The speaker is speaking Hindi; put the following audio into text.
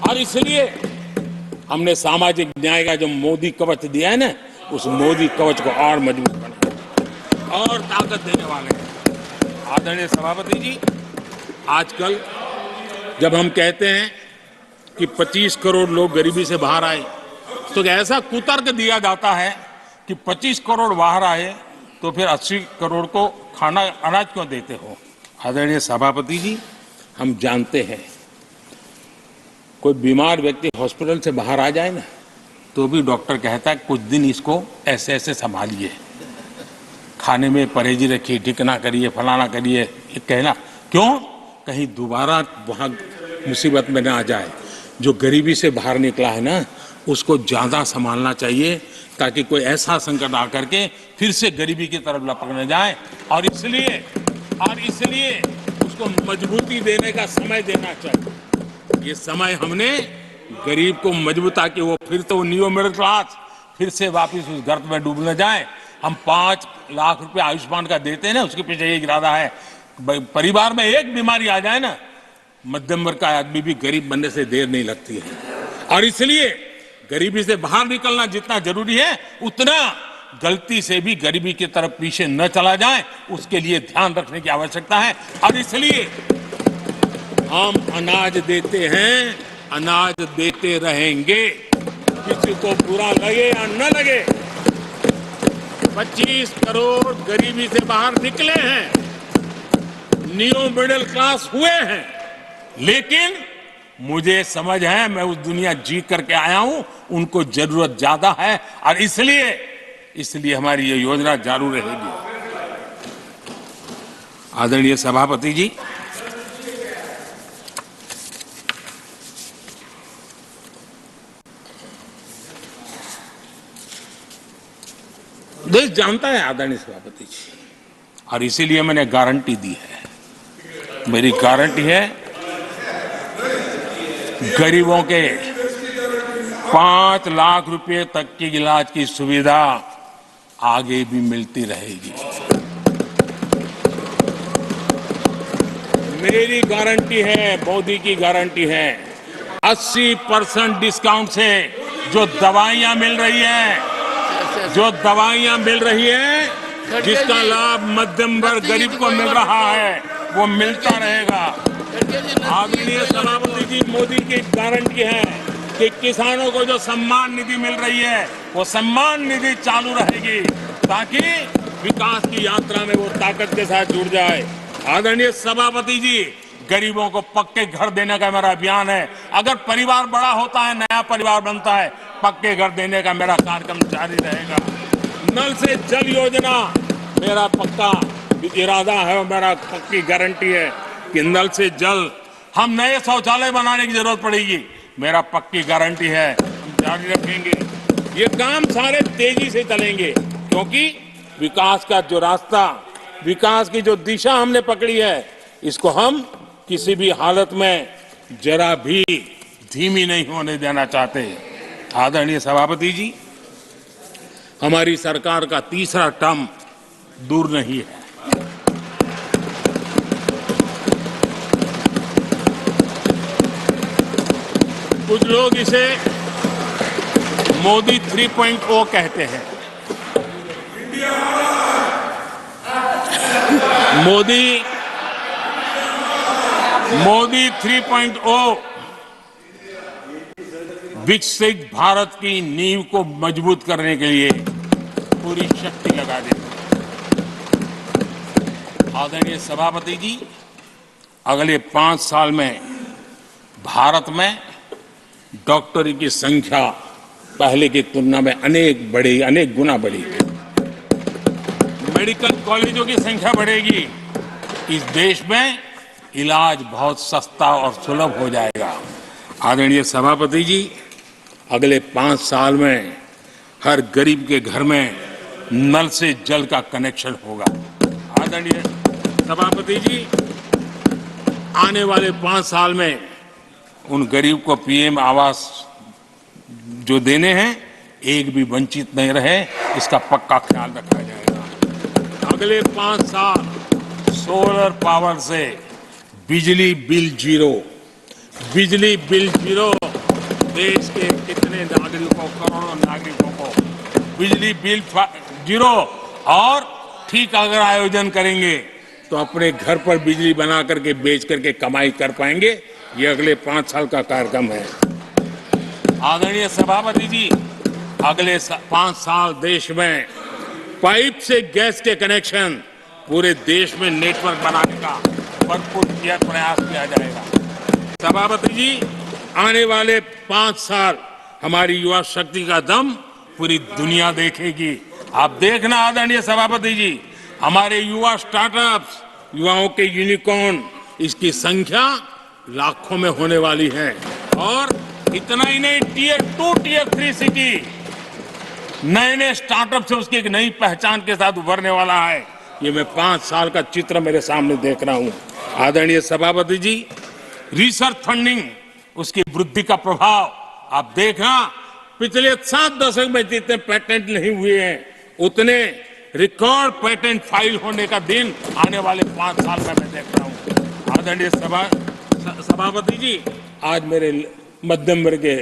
और इसलिए हमने सामाजिक न्याय का जो मोदी कवच दिया है ना, उस मोदी कवच को और मजबूत बना और ताकत देने वाले हैं। आदरणीय सभापति जी, आजकल जब हम कहते हैं कि 25 करोड़ लोग गरीबी से बाहर आए, तो ऐसा कुतर्क दिया जाता है कि 25 करोड़ बाहर आए तो फिर 80 करोड़ को खाना अनाज क्यों देते हो। आदरणीय सभापति जी, हम जानते हैं कोई बीमार व्यक्ति हॉस्पिटल से बाहर आ जाए ना, तो भी डॉक्टर कहता है कुछ दिन इसको ऐसे ऐसे संभालिए, खाने में परहेजी रखिए, ठीक ना करिए, फलाना करिए, ये कहना क्यों, कहीं दोबारा वहां मुसीबत में ना आ जाए। जो गरीबी से बाहर निकला है ना, उसको ज्यादा संभालना चाहिए ताकि कोई ऐसा संकट आकर के फिर से गरीबी की तरफ लपक न जाए। और इसलिए उसको मजबूती देने का समय देना चाहिए। ये समय हमने गरीब को मजबूता कि वो फिर तो न्यू मिडिल क्लास फिर से वापस उस गर्त में डूब न जाए। हम 5 लाख रुपए आयुष्मान का देते हैं ना, उसके पीछे एक इरादा है, परिवार में एक बीमारी आ जाए ना, मध्यम वर्ग का आदमी भी गरीब बनने से देर नहीं लगती है। और इसलिए गरीबी से बाहर निकलना जितना जरूरी है, उतना गलती से भी गरीबी की तरफ पीछे न चला जाए, उसके लिए ध्यान रखने की आवश्यकता है। और इसलिए हम अनाज देते हैं, अनाज देते रहेंगे, किसी को बुरा लगे या न लगे। 25 करोड़ गरीबी से बाहर निकले हैं, न्यू मिडिल क्लास हुए हैं, लेकिन मुझे समझ है, मैं उस दुनिया जी करके आया हूं, उनको जरूरत ज्यादा है और इसलिए हमारी ये योजना जारी रहेगी। आदरणीय सभापति जी, देश जानता है आदरणीय सभापति जी, और इसीलिए मैंने गारंटी दी है, मेरी गारंटी है गरीबों के 5 लाख रुपए तक की इलाज की सुविधा आगे भी मिलती रहेगी। मेरी गारंटी है, मोदी की गारंटी है, 80% डिस्काउंट से जो दवाइयां मिल रही है, जिसका लाभ मध्यम वर्ग गरीब को मिल रहा है, वो मिलता रहेगा। आदरणीय सभापति जी, मोदी की गारंटी है कि किसानों को जो सम्मान निधि मिल रही है, वो सम्मान निधि चालू रहेगी ताकि विकास की यात्रा में वो ताकत के साथ जुड़ जाए। आदरणीय सभापति जी, गरीबों को पक्के घर देने का मेरा अभियान है। अगर परिवार बड़ा होता है, नया परिवार बनता है, पक्के घर देने का मेरा कार्यक्रम जारी रहेगा। नल से जल योजना मेरा पक्का इरादा है और मेरा पक्की गारंटी है कि नल से जल, हम नए शौचालय बनाने की जरूरत पड़ेगी, मेरा पक्की गारंटी है, हम जारी रखेंगे। ये काम सारे तेजी से चलेंगे क्योंकि विकास का जो रास्ता, विकास की जो दिशा हमने पकड़ी है, इसको हम किसी भी हालत में जरा भी धीमी नहीं होने देना चाहते। आदरणीय सभापति जी, हमारी सरकार का तीसरा टर्म दूर नहीं है। कुछ लोग इसे मोदी 3.0 कहते हैं। मोदी 3.0 विकसित भारत की नींव को मजबूत करने के लिए पूरी शक्ति लगा देते हैं। आदरणीय सभापति जी, अगले 5 साल में भारत में डॉक्टरी की संख्या पहले की तुलना में अनेक गुना बढ़ेगी। मेडिकल कॉलेजों की संख्या बढ़ेगी। इस देश में इलाज बहुत सस्ता और सुलभ हो जाएगा। आदरणीय सभापति जी, अगले 5 साल में हर गरीब के घर में नल से जल का कनेक्शन होगा। आदरणीय सभापति जी, आने वाले 5 साल में उन गरीब को पीएम आवास जो देने हैं, एक भी वंचित नहीं रहे, इसका पक्का ख्याल रखा जाएगा। अगले 5 साल सोलर पावर से बिजली बिल जीरो देश के कितने नागरिकों, करोड़ों नागरिकों को बिजली बिल जीरो और ठीक अगर आयोजन करेंगे तो अपने घर पर बिजली बना करके बेच करके कमाई कर पाएंगे। ये अगले 5 साल का कार्यक्रम है। आदरणीय सभापति जी, अगले 5 साल देश में पाइप से गैस के कनेक्शन पूरे देश में नेटवर्क बनाने का भरपूर प्रयास किया जाएगा। सभापति जी, आने वाले 5 साल हमारी युवा शक्ति का दम पूरी दुनिया देखेगी। आप देखना आदरणीय सभापति जी, हमारे युवा स्टार्टअप्स, युवाओं के यूनिकॉर्न, इसकी संख्या लाखों में होने वाली है। और इतना ही नहीं, टियर 2, टियर 3 सिटी नए नए स्टार्टअप से उसकी एक नई पहचान के साथ उभरने वाला है। ये मैं 5 साल का चित्र मेरे सामने देख रहा हूं। आदरणीय सभापति जी, रिसर्च फंडिंग, उसकी वृद्धि का प्रभाव आप देखना। पिछले 7 दशक में जितने पेटेंट नहीं हुए हैं, उतने रिकॉर्ड पेटेंट फाइल होने का दिन आने वाले 5 साल में मैं देख रहा हूं। आदरणीय सभापति जी, आज मेरे मध्यम वर्ग के